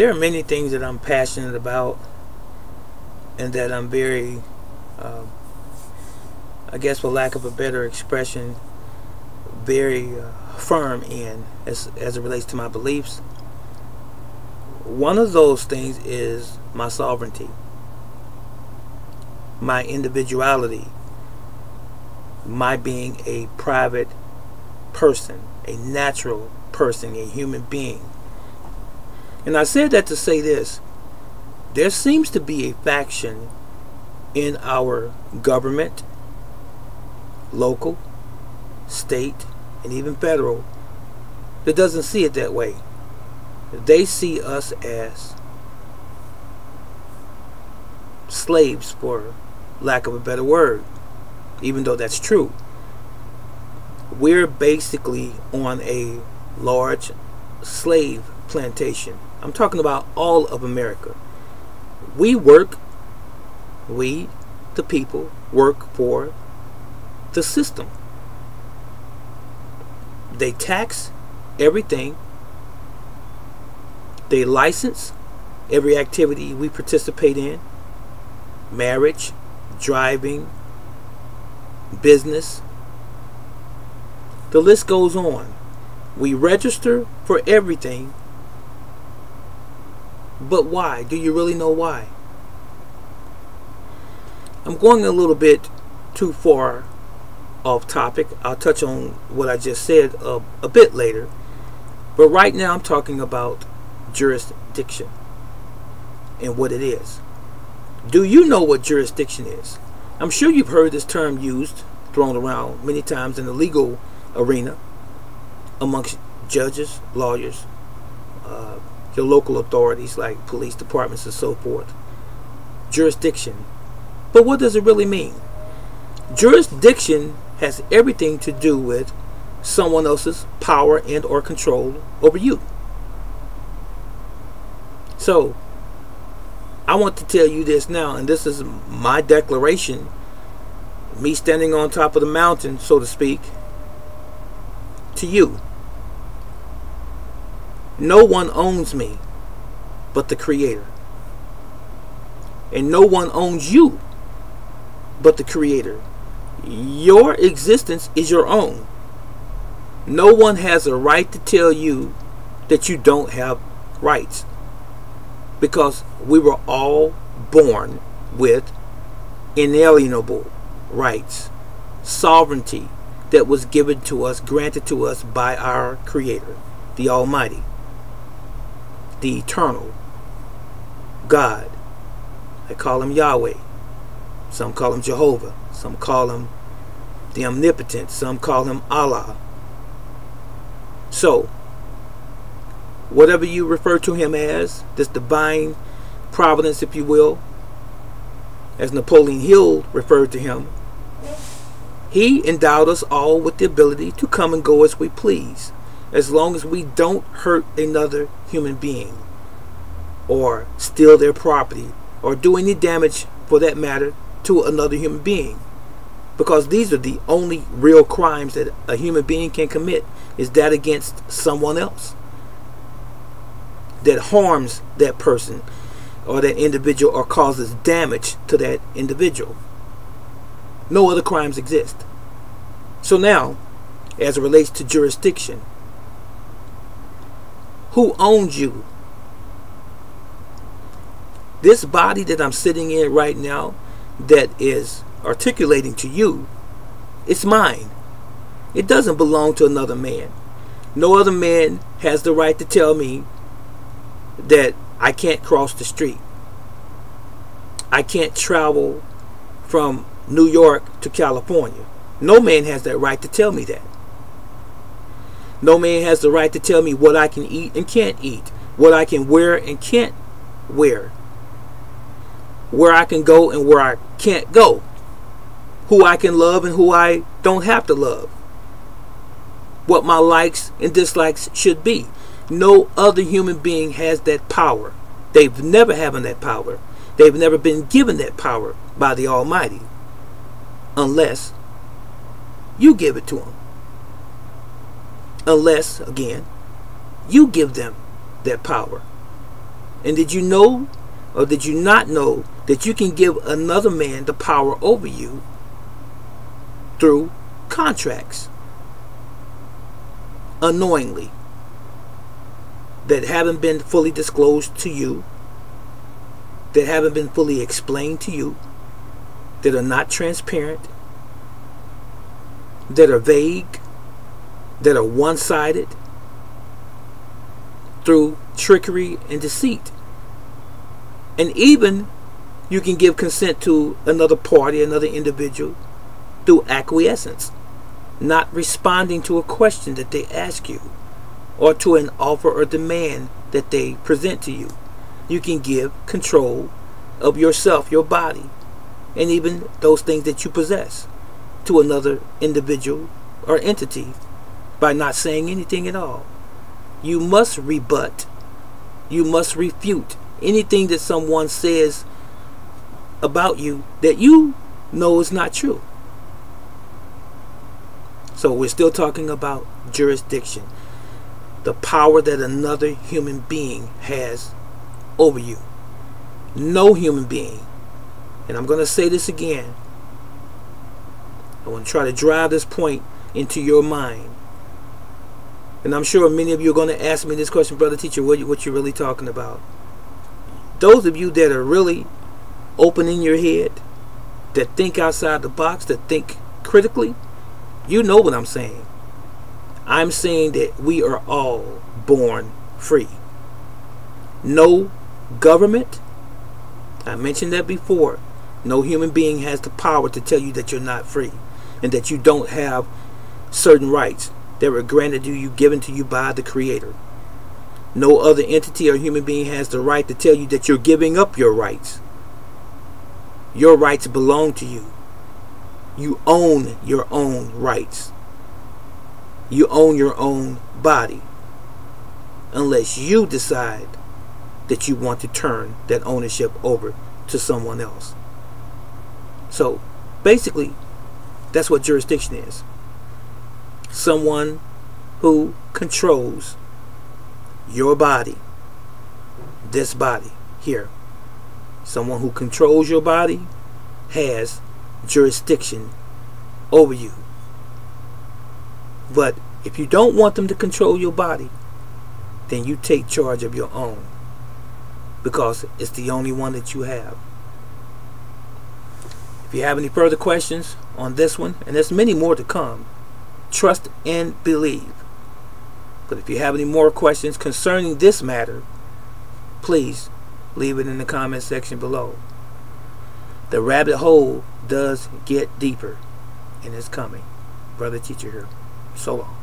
There are many things that I'm passionate about and that I'm very, I guess for lack of a better expression, very firm in as it relates to my beliefs. One of those things is my sovereignty, my individuality, my being a private person, a natural person, a human being. And I said that to say this: there seems to be a faction in our government, local, state, and even federal, that doesn't see it that way. They see us as slaves, for lack of a better word, even though that's true. We're basically on a large slave plantation. I'm talking about all of America. We, the people, work for the system. They tax everything. They license every activity we participate in: marriage, driving, business. The list goes on. We register for everything. But why? Do you really know why? I'm going a little bit too far off topic. I'll touch on what I just said a bit later. But right now I'm talking about jurisdiction and what it is. Do you know what jurisdiction is? I'm sure you've heard this term used, thrown around many times in the legal arena amongst judges, lawyers, your local authorities like police departments and so forth. Jurisdiction. But what does it really mean? Jurisdiction has everything to do with someone else's power and or control over you. So I want to tell you this now, and this is my declaration, me standing on top of the mountain, so to speak, to you. No one owns me but the Creator. And no one owns you but the Creator. Your existence is your own. No one has a right to tell you that you don't have rights, because we were all born with inalienable rights, sovereignty that was given to us, granted to us by our Creator, the Almighty, the Eternal God. I call him Yahweh. Some call him Jehovah. Some call him the Omnipotent. Some call him Allah. So, whatever you refer to him as, this divine providence, if you will, as Napoleon Hill referred to him, he endowed us all with the ability to come and go as we please, as long as we don't hurt another human being or steal their property or do any damage, for that matter, to another human being. Because these are the only real crimes that a human being can commit, is that against someone else that harms that person or that individual or causes damage to that individual. No other crimes exist. So now, as it relates to jurisdiction, who owns you? This body that I'm sitting in right now, that is articulating to you, it's mine. It doesn't belong to another man. No other man has the right to tell me that I can't cross the street. I can't travel from New York to California. No man has that right to tell me that. No man has the right to tell me what I can eat and can't eat, what I can wear and can't wear, where I can go and where I can't go, who I can love and who I don't have to love, what my likes and dislikes should be. No other human being has that power. They've never had that power. They've never been given that power by the Almighty, unless you give it to them. Unless, again, you give them that power. And did you know, or did you not know, that you can give another man the power over you through contracts unknowingly that haven't been fully disclosed to you, that haven't been fully explained to you, that are not transparent, that are vague, that are one-sided, through trickery and deceit. And even you can give consent to another party, another individual, through acquiescence, not responding to a question that they ask you, or to an offer or demand that they present to you. You can give control of yourself, your body, and even those things that you possess to another individual or entity by not saying anything at all. You must rebut, you must refute anything that someone says about you that you know is not true. So we're still talking about jurisdiction, the power that another human being has over you. No human being, and I'm going to say this again, I want to try to drive this point into your mind. And I'm sure many of you are going to ask me this question, brother teacher, what you really talking about? Those of you that are really open in your head, that think outside the box, that think critically, you know what I'm saying. I'm saying that we are all born free. No government, I mentioned that before, no human being has the power to tell you that you're not free and that you don't have certain rights that were granted to you, given to you by the Creator. No other entity or human being has the right to tell you that you're giving up your rights. Your rights belong to you. You own your own rights. You own your own body, unless you decide that you want to turn that ownership over to someone else. So basically, that's what jurisdiction is. Someone who controls your body, this body here. Someone who controls your body has jurisdiction over you. But if you don't want them to control your body, then you take charge of your own, because it's the only one that you have. If you have any further questions on this one, and there's many more to come, trust and believe. But if you have any more questions concerning this matter, please leave it in the comment section below. The rabbit hole does get deeper, and it's coming. Brother Teacher here. So long.